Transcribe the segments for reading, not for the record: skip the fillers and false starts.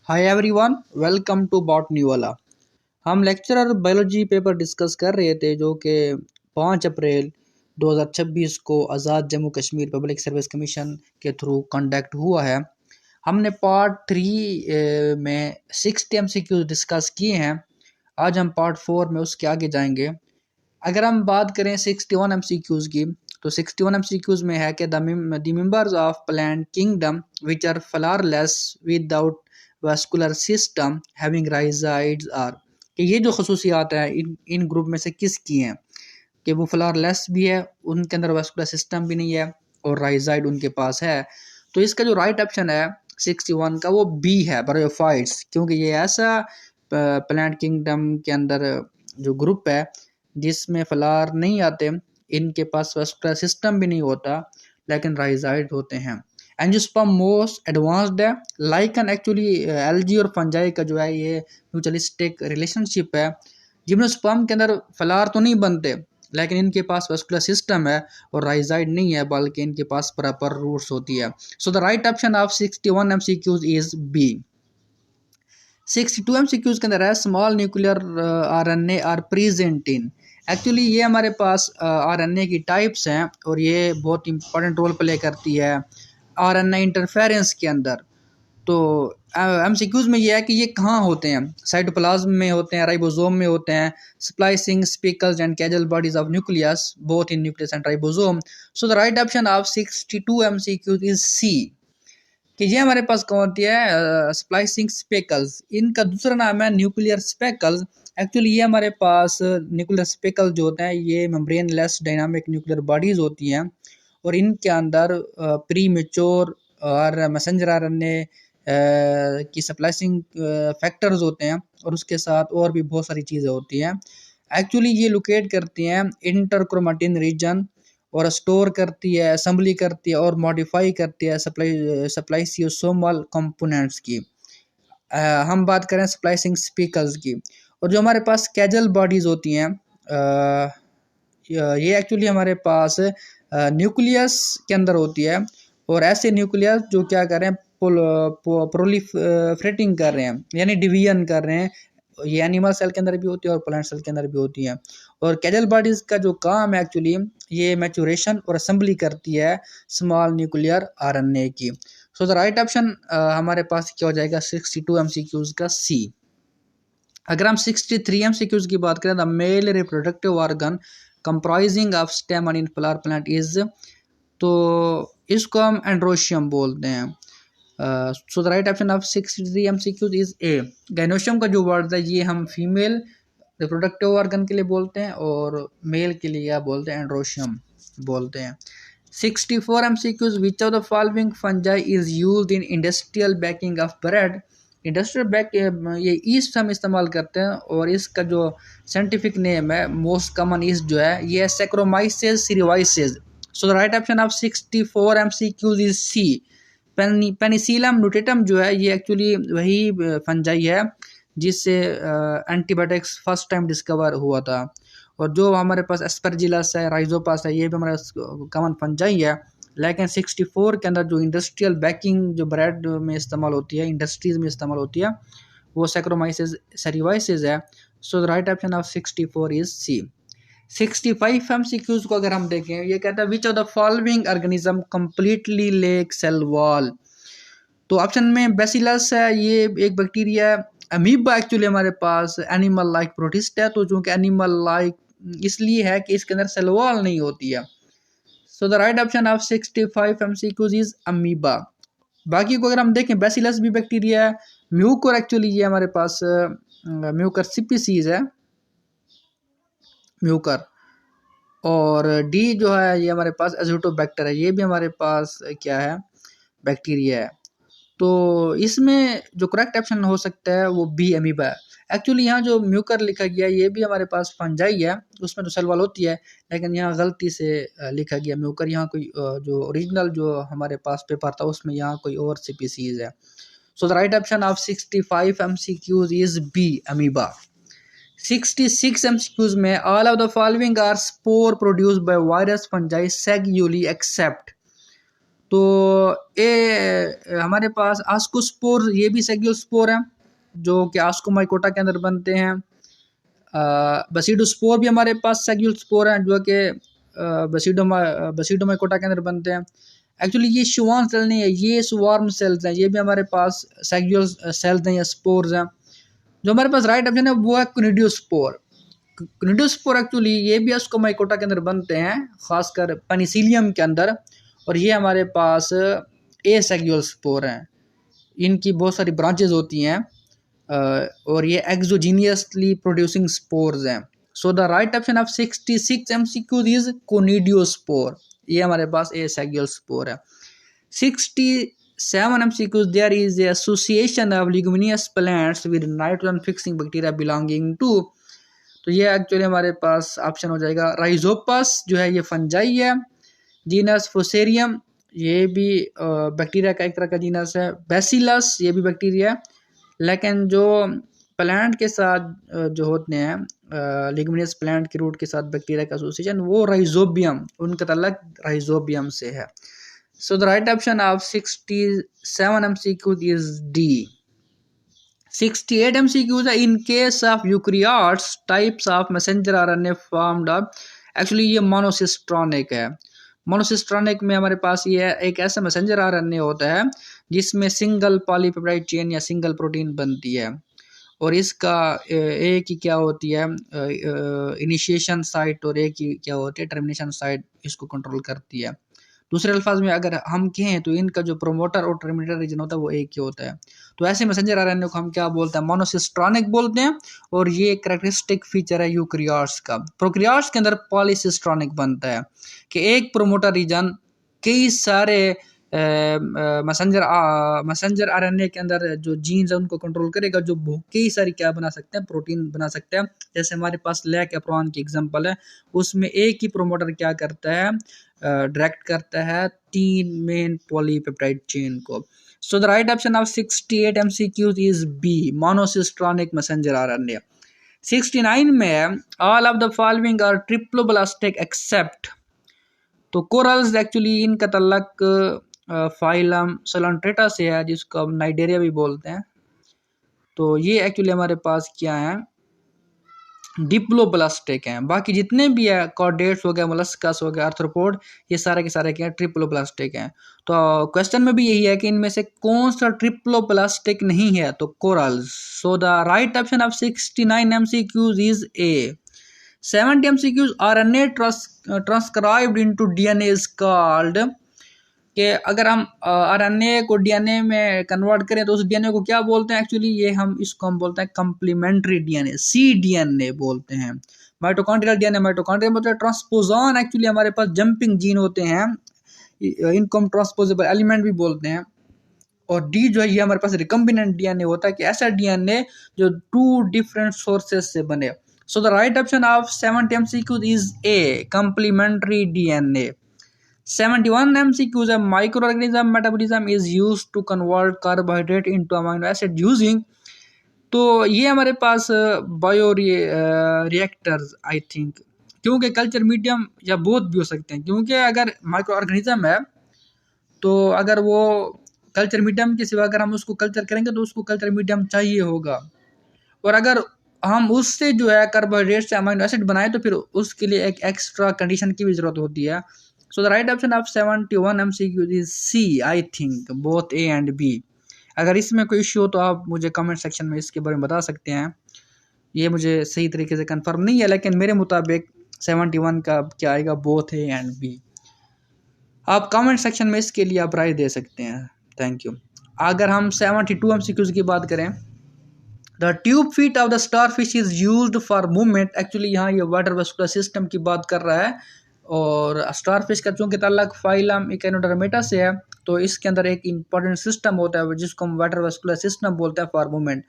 Hi everyone, welcome to botany वाला। हम lecturer biology paper discuss कर रहे थे जो कि 5 अप्रैल 2026 को Azad Jammu Kashmir public service commission के थ्रू कंडक्ट हुआ है। हमने पार्ट 3 में 60 MCQs डिस्कस किए हैं। आज हम पार्ट 4 में उसके आगे जाएंगे। अगर हम बात करें 61 MCQs की, तो 61 MCQs में है कि the members of plant kingdom which are flowerless without vascular system having rhizoids are, कि ये जो खसूसियात हैं इन ग्रुप में से किसकी हैं कि वो फ्लावरलेस भी है, उनके अंदर वास्कुलर सिस्टम भी नहीं है और राइजाइड उनके पास है। तो इसका जो राइट ऑप्शन है 61 का वो बी है, ब्रायोफाइट्स, क्योंकि ये ऐसा प्लांट किंगडम के अंदर जो ग्रुप है जिसमें फ्लावर नहीं आते, इनके पास वास्कुलर सिस्टम भी नहीं होता लेकिन राइजाइड होते हैं। एंजियोस्पर्म मोस्ट एडवांस्ड है। लाइकन एक्चुअली एल्गी और फंजाई का जो है ये म्यूचुअलिस्टिक रिलेशनशिप है। जिम्नोस्पर्म के अंदर फ्लावर तो नहीं बनते लेकिन इनके पास वास्कुलर सिस्टम है और राइजाइड नहीं है, बल्कि इनके पास प्रॉपर रूट्स होती है। So the right option of 61 MCQs is B. 62 MCQs के अंदर है small nuclear RNA are present in. Actually ये हमारे पास RNA की टाइप्स हैं और ये बहुत इंपॉर्टेंट रोल प्ले करती है RNA इंटरफेरेंस के अंदर। तो MCQs में ये है कि ये कहाँ होते हैं, साइटोप्लाज्म में होते हैं, राइबोसोम में होते हैं, splicing speckles and Cajal bodies of nucleus both in nucleus and ribosome. So the right option of 62 MCQs is C, कि ये हमारे पास कौन होती है स्प्लाइसिंग स्पेकल्स। इनका दूसरा नाम है न्यूक्लियर स्पेकल्स। एक्चुअली ये हमारे पास न्यूक्लियर स्पेकल जो होते हैं ये membrane less dynamic nuclear bodies होती हैं और इनके अंदर प्री मेच्योर और मैसेंजर RNA की स्प्लाइसिंग फैक्टर्स होते हैं और उसके साथ और भी बहुत सारी चीज़ें होती हैं। एक्चुअली ये लोकेट करती हैं इंटरक्रोमेटिन रीजन और स्टोर करती है, असेंबली करती है और मॉडिफाई करती है स्प्लाइसियोसोमल कंपोनेंट्स की। हम बात करें स्प्लाइसिंग स्पीकर्स की, और जो हमारे पास कैजल बॉडीज होती हैं ये एक्चुअली हमारे पास न्यूक्लियस के अंदर होती है और ऐसे न्यूक्लियस जो क्या कर रहे हैं प्रोलिफरेटिंग कर रहे हैं यानी डिवीजन कर रहे हैं। ये एनिमल सेल के अंदर भी होती है और प्लांट सेल के अंदर भी होती है। और कैजल बॉडीज का जो काम है एक्चुअली ये मैचुरेशन और असेंबली करती है स्मॉल न्यूक्लियर RNA की। सो द राइट ऑप्शन हमारे पास क्या हो जाएगा 62 MCQs का सी। अगर हम 63 MCQs की बात करें, the male reproductive organ comprising of stem in flower plant is, तो इसको हम एंड्रोशियम बोलते हैं। So the right option of 63 MCQs is A. Gynoecium का जो वर्ड है ये हम फीमेल रिप्रोडक्टिव ऑर्गन के लिए बोलते हैं और मेल के लिए क्या बोलते हैं, एंड्रोशियम बोलते हैं। 64 MCQs, which of the following fungi is used in industrial baking of bread. Industrial bake ये ईस्ट हम इस्तेमाल करते हैं और इसका जो साइंटिफिक नेम है मोस्ट कॉमन ईस्ट जो है ये है Saccharomyces cerevisiae. So the right option of 64 MCQs is C. Penicillium notatum जो है ये एक्चुअली वही फंजाई है जिससे एंटीबायोटिक्स फर्स्ट टाइम डिस्कवर हुआ था। और जो हमारे पास एस्परजिलस है, राइजोपास है, ये भी हमारा कॉमन फंजाई है। लेकिन 64 के अंदर जो इंडस्ट्रियल बेकिंग जो ब्रेड में इस्तेमाल होती है, इंडस्ट्रीज में इस्तेमाल होती है, वो सैक्रोमाइसेस सेरिवाइसेस है। So the right option of 64 is C. 65 MCQs को अगर हम देखें, ये कहता है which of the following organism completely lack cell wall. तो ऑप्शन में बेसिलस है, ये एक बैक्टीरिया है। अमीबा एक्चुअली हमारे पास एनिमल लाइक प्रोटिस्ट है, तो चूंकि एनिमल लाइक इसलिए है कि इसके अंदर सेल वॉल नहीं होती है। So the right option of 65 MCQs is amoeba. बाकी को अगर हम देखें, बेसिलस भी बैक्टीरिया है, म्यूकर एक्चुअली ये हमारे पास म्यूकर स्पीसीज है, म्यूकर। और डी जो है ये हमारे पास एजोटोबैक्टर है, ये भी हमारे पास क्या है, बैक्टीरिया है। तो इसमें जो करेक्ट ऑप्शन हो सकता है वो बी अमीबा है। एक्चुअली यहाँ जो म्यूकर लिखा गया ये भी हमारे पास फंजाई है, उसमें तो सेल वॉल होती है, लेकिन यहाँ गलती से लिखा गया म्यूकर। यहाँ कोई जो ओरिजिनल जो हमारे पास पेपर था उसमें यहाँ कोई और स्पीसीज है। So the right option of 65 MCQs is B amoeba. 66 MCQs में all of the following are spore produced by virus fungi sexually except. तो ये हमारे पास आस्कोस्पोर, ये भी सेग्यूल स्पोर है जो कि आस्कोमाइकोटा के अंदर बनते हैं। बसीडोस्पोर भी हमारे पास सेग्यूल स्पोर हैं जो कि बसीडोमाइकोटा के अंदर बनते हैं। एक्चुअली ये श्वान सेल नहीं है, ये स्वार्म सेल्स हैं, ये भी हमारे पास सेग्यूल सेल्स हैं या स्पोर्स हैं। जो हमारे पास राइट ऑप्शन है वो है क्निडियोस्पोर। क्निडियोस्पोर एक्चुअली ये भी आस्कोमाइकोटा के अंदर बनते हैं, खासकर पेनिसिलियम के अंदर, और ये हमारे पास एसेग्यूल स्पोर हैं। इनकी बहुत सारी ब्रांचेज होती हैं और ये एक्सोजीनियसली प्रोड्यूसिंग स्पोर्स हैं। So the right option of 66 MCQ is conidiospore. ये हमारे पास एसेग्यूल स्पोर है। 67 MCQ there is association of leguminous plants with nitrogen fixing bacteria belonging to. तो ये एक्चुअली हमारे पास ऑप्शन हो जाएगा राइजोपस, जो है ये फंजाई है। जीनस फोसेरियम, ये भी बैक्टीरिया का एक तरह का जीनस है। बैसिलस, ये भी बैक्टीरिया है। लेकिन जो प्लांट के साथ जो होते हैं लिग्यूमिनियस प्लांट के रूट के साथ बैक्टीरिया का एसोसिएशन, वो राइजोबियम, उनका तल्लक राइजोबियम से है। So the right option of 67 MCQ is D. 68 MCQ है in case of eukaryotes types of messenger RNA formed of. Actually ये मोनोसिस्ट्रॉनिक है। मोनोसिस्ट्रॉनिक में हमारे पास ये एक ऐसा मैसेंजर आरएनए होता है जिसमें सिंगल पॉलीपेप्टाइड चेन या सिंगल प्रोटीन बनती है, और इसका एक ही क्या होती है इनिशिएशन साइट और एक ही क्या होती है टर्मिनेशन साइट, इसको कंट्रोल करती है। दूसरे अल्फाज में अगर हम कहें तो इनका जो प्रोमोटर और टर्मिनेटर रीजन होता है वो एक ही होता है। तो ऐसे मैसेंजर आरएनए को हम क्या बोलते हैं, मोनोसिस्ट्रॉनिक बोलते हैं, और ये कैरेक्टरिस्टिक फीचर है यूकैरियोट्स का। प्रोकैरियोट्स के अंदर पॉलीसिस्ट्रॉनिक बनता है कि एक प्रोमोटर रीजन कई सारे मैसेंजर आरएनए के अंदर जो जीन्स है उनको कंट्रोल करेगा, जो कई सारी क्या बना सकते हैं, प्रोटीन बना सकते हैं। जैसे हमारे पास लैक एप्रॉन की एग्जांपल है, उसमें एक ही प्रोमोटर क्या करता है, डायरेक्ट करता है 3 मेन पॉलीपेप्टाइड चेन को। So the right option of 68 MCQ is B, monocistronic messenger RNA. 69 में all of the following are triploblastic except. तो कोरल्स एक्चुअली इनका तल्लक फाइलम सोलांट्रेटा से है, जिसको हम नाइडेरिया भी बोलते हैं। तो ये एक्चुअली हमारे पास क्या है, डिप्लोब्लास्टिक हैं। बाकी जितने भी है कॉर्डेट्स हो गया, मोलस्कस हो गया, आर्थ्रोपोड, ये सारे के सारे क्या हैं, ट्रिप्लोब्लास्टिक हैं। तो क्वेश्चन में भी यही है कि इनमें से कौन सा ट्रिप्लोब्लास्टिक नहीं है, तो corals. So the right option of 69 MCQ is A. 70 MCQ RNA transcribed into DNA is called. कि अगर हम आरएनए को डीएनए में कन्वर्ट करें तो उस डीएनए को क्या बोलते हैं, एक्चुअली ये इसको हम बोलते हैं कम्प्लीमेंट्री डीएनए, cDNA बोलते हैं। माइटोकॉन्ड्रियल डीएनए, माइटोकॉन्ड्रिया मतलब ट्रांसपोजॉन, एक्चुअली हमारे पास जंपिंग जीन होते हैं, इनको हम ट्रांसपोजेबल एलिमेंट भी बोलते हैं। और डी जो है ये हमारे पास रिकम्बिनेंट डीएनए होता है, कि ऐसा डीएनए जो 2 डिफरेंट सोर्सेस से बने। So the right option of 70 MCQ is A, complementary DNA. 71 MCQs of microorganism metabolism is used to convert carbohydrate into amino acid using। तो ये हमारे पास बायो रिएक्टर्स आई थिंक, क्योंकि कल्चर मीडियम या both भी हो सकते हैं, क्योंकि अगर माइक्रो ऑर्गेनिज्म है तो अगर वो कल्चर मीडियम के सिवा अगर हम उसको कल्चर करेंगे तो उसको कल्चर मीडियम चाहिए होगा, और अगर हम उससे जो है कार्बोहाइड्रेट से अमीनो एसिड बनाए तो फिर उसके लिए एक एक्स्ट्रा कंडीशन की भी ज़रूरत होती है। So the right option of 71 MCQ is C, I think both A and B. अगर इसमें कोई इश्यू हो तो आप मुझे कमेंट सेक्शन में इसके बारे में बता सकते हैं, ये मुझे सही तरीके से कंफर्म नहीं है, लेकिन मेरे मुताबिक 71 का क्या आएगा, बोथ ए एंड बी। आप कमेंट सेक्शन में इसके लिए आप राय दे सकते हैं। Thank you. अगर हम 72 MCQs की बात करें, the tube feet of the star fish is used for movement. Actually यहाँ ये वाटर वेस्कुलर सिस्टम की बात कर रहा है, और स्टार फिश का चूँकि ताल्लुक फाइलम इकेनोडर्मेटा से है, तो इसके अंदर एक इम्पॉर्टेंट सिस्टम होता है जिसको हम वाटर वेस्कुलर सिस्टम बोलते हैं फॉर मूवमेंट।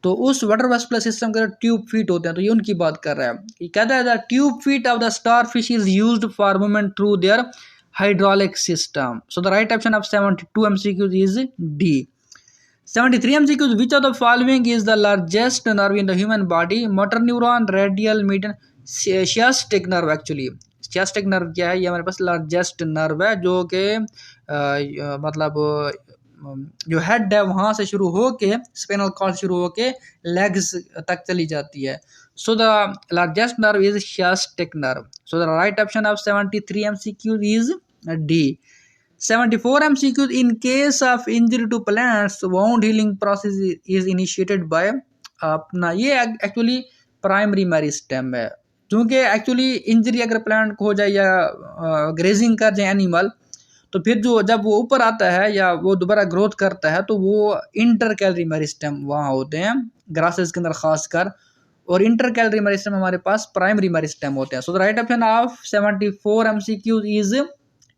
तो उस वाटर वेस्कुलर सिस्टम के अंदर ट्यूब फीट होते हैं, तो ये उनकी बात कर रहा है। ये कहता है the tube feet of the star fish is used for movement through their hydraulic system. So the right option of 72 MCQs is D. 73 MCQs, which of the following is the largest nerve in the human body? Motor neuron, radial, median, sciatic nerve actually. Sciatic nerve क्या है, ये हमारे पास largest nerve है जो कि मतलब जो head है वहाँ से शुरू हो के स्पाइनल कॉर्ड शुरू हो के लेग्स तक चली जाती है. So the largest nerve is sciatic nerve. So the right option of 73 MCQ is D. 74 MCQ, in case of injury to plants, wound healing process is initiated by अपना ये actually primary meristem है. क्योंकि actually injury अगर plant को हो जाए या grazing कर जाए एनिमल, तो फिर जो जब वो ऊपर आता है या वो दोबारा ग्रोथ करता है तो वो इंटर कैलरी मेरिस्टेम वहाँ होते हैं ग्रासेस के अंदर खासकर, और इंटर कैलरी मेरिस्टेम हमारे पास प्राइमरी मेरिस्टेम होते हैं. So the right option of 74 MCQ is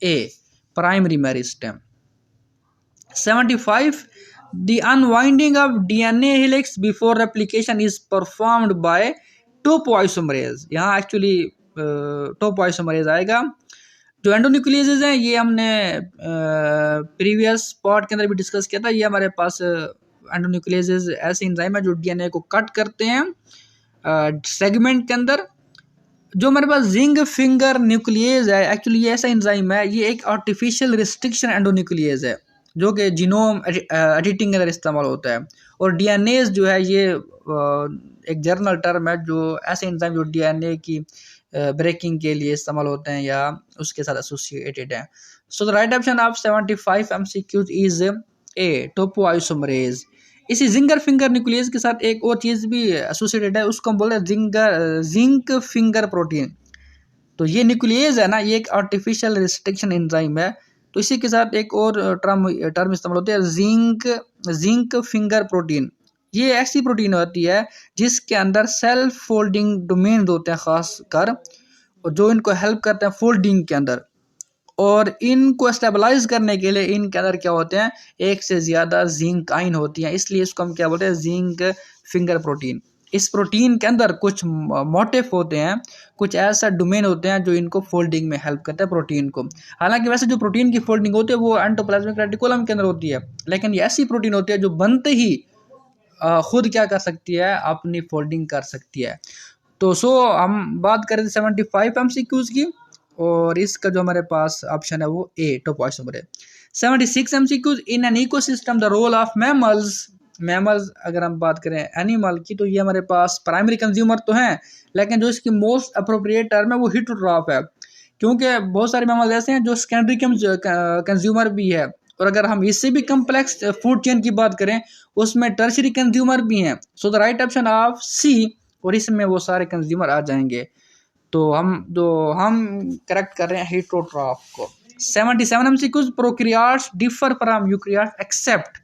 A, primary meristem. 75, the unwinding of DNA helix before replication is performed by topoisomerase. यहाँ एक्चुअली topoisomerase आएगा. जो एंडोन्यूक्लियसेस हैं ये हमने प्रीवियस पार्ट के अंदर भी डिस्कस किया था. ये हमारे पास एंडोन्यूक्लियसेस ऐसे एंजाइम है जो डीएनए को कट करते हैं सेगमेंट के अंदर. जो हमारे पास जिंक फिंगर न्यूक्लियस है, एक्चुअली ये ऐसा एंजाइम है, ये एक आर्टिफिशियल रिस्ट्रिक्शन एंडोन्यूक्लियस है जो कि जीनोम एडिटिंग के अंदर इस्तेमाल होता है. और डीएनए जो है ये एक जर्नल टर्म है जो ऐसे एंजाइम जो डीएनए की ब्रेकिंग के लिए इस्तेमाल होते हैं या उसके साथ एसोसिएटेड है. So the right option of 75 MCQ is A, topoisomerase. इसी जिंगर फिंगर न्यूक्लियस के साथ एक और चीज़ भी एसोसिएटेड है, उसको हम बोलते हैं जिंक फिंगर प्रोटीन. तो ये न्यूक्लियस है ना, ये एक आर्टिफिशियल रिस्ट्रिक्शन एंजाइम है. तो इसी के साथ एक और टर्म इस्तेमाल होती है जिंक फिंगर प्रोटीन. ये ऐसी प्रोटीन होती है जिसके अंदर सेल्फ फोल्डिंग डोमेन होते हैं खास कर, और जो इनको हेल्प करते हैं फोल्डिंग के अंदर. और इनको स्टेबलाइज करने के लिए इनके अंदर क्या होते हैं, एक से ज़्यादा जिंक आइन होती हैं, इसलिए इसको हम क्या बोलते हैं, जिंक फिंगर प्रोटीन. इस प्रोटीन के अंदर कुछ मोटिफ होते हैं, कुछ ऐसा डोमेन होते हैं जो इनको फोल्डिंग में हेल्प करता है प्रोटीन को. हालांकि वैसे जो प्रोटीन की फोल्डिंग होती है वो एंडोप्लाज्मिक रेटिकुलम के अंदर होती है, लेकिन ये ऐसी प्रोटीन होती है जो बनते ही खुद क्या कर सकती है, अपनी फोल्डिंग कर सकती है. तो हम बात करें 75 MCQs की, और इसका जो हमारे पास ऑप्शन है वो A, topoisomerase. 76 MCQs, in an ecosystem the role of mammals अगर हम बात करें एनिमल की, तो ये हमारे पास प्राइमरी कंज्यूमर तो हैं, लेकिन जो इसकी मोस्ट अप्रोप्रिएट टर्म है वो हिटोट्रॉफ है. क्योंकि बहुत सारे मैमल्स ऐसे हैं जो सेकेंडरी कंज्यूमर भी है, और अगर हम इससे भी कम्प्लेक्स फूड चेन की बात करें उसमें टर्शरी कंज्यूमर भी हैं. So the right option of C, और इसमें वो सारे कंज्यूमर आ जाएंगे. तो हम करेक्ट कर रहे हैं हिटोट्रॉफ को. 77 MCQs, prokaryotes differ from eukaryotes except.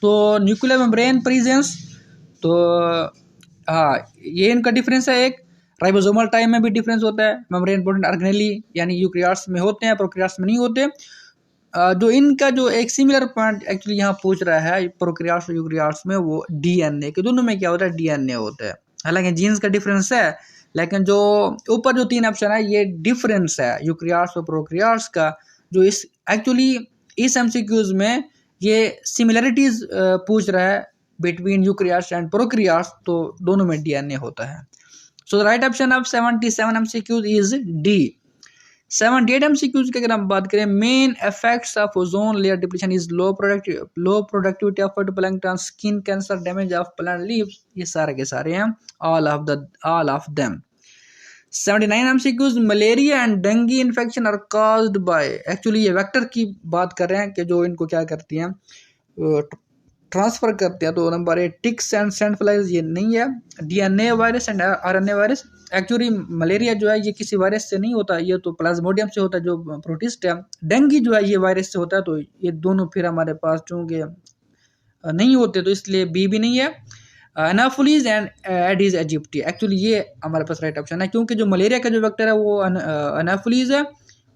तो न्यूक्लियर मेम्ब्रेन प्रेजेंस, तो हाँ ये इनका डिफरेंस है. एक राइबोसोमल टाइप में भी डिफरेंस होता है, मेम्ब्रेन प्रोटीन ऑर्गेनेली यानी यूकैरियोट्स में होते हैं, प्रोकैरियोट्स में नहीं होते. जो इनका जो एक सिमिलर पॉइंट एक्चुअली यहाँ पूछ रहा है प्रोकैरियोट्स और यूकैरियोट्स में, वो डीएनए के दोनों में क्या होता है, डीएनए होता है. हालांकि जीन्स का डिफरेंस है, लेकिन जो ऊपर जो 3 ऑप्शन है ये डिफरेंस है यूकैरियोट्स और प्रोकैरियोट्स का. जो इस एक्चुअली इस MCQs में ये सिमिलरिटीज पूछ रहा है बिटवीन यूकैरियोट्स एंड प्रोकैरियोट्स, तो दोनों में डीएनए होता है. So the right option of 77 MCQs is D. 78 MCQs की अगर हम बात करें, main effects of ozone layer depletion is low productivity of phytoplankton, skin cancer, damage of plant leaves. ये सारे के सारे हैं, all of them. 79 MCQs, malaria and dengue infection are caused by. Actually ये वेक्टर की बात कर रहे हैं कि जो इनको क्या करती हैं, ट्रांसफर करते हैं. तो number 8 ticks and sand flies, ये नहीं है. DNA virus and RNA virus. Actually malaria जो है ये किसी वायरस से नहीं होता, ये तो प्लाज्मोडियम से होता है जो प्रोटिस्ट है. डेंगू जो है ये वायरस से होता है, तो ये दोनों फिर हमारे पास चूँकि नहीं होते तो इसलिए बी भी नहीं है. एनाफोलिस एंड एडिस इजिप्टी, एक्चुअली ये हमारे पास राइट ऑप्शन है, क्योंकि जो मलेरिया का जो वेक्टर है वो एनाफोलिस है,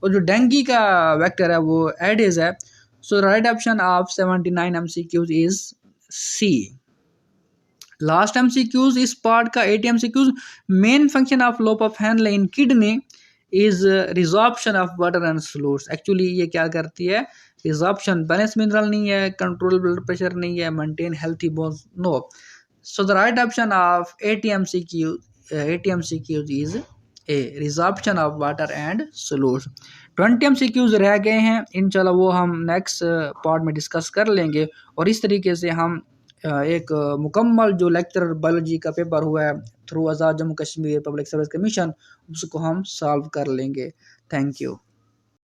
और जो डेंगू का वेक्टर है वो एडिस है. So right option of 79 MCQs is C. Last MCQs इस पार्ट का 80 MCQs, main function of loop of Henle in kidney is reabsorption of water and solutes. Actually ये क्या करती है, रिजॉर्प्शन. बैलेंस मिनरल नहीं है, कंट्रोल ब्लड प्रेशर नहीं है, maintain healthy bones, no. So the right option of 80 MCQs is A resorption of water and solute. 20 MCQs रह गए हैं, इंशाल्लाह वो हम नेक्स्ट पार्ट में डिस्कस कर लेंगे। और इस तरीके से हम एक मुकम्मल जो लेक्चर बायोलॉजी का पेपर हुआ है through Azad Jammu Kashmir public service commission, उसको हम सॉल्व कर लेंगे। Thank you.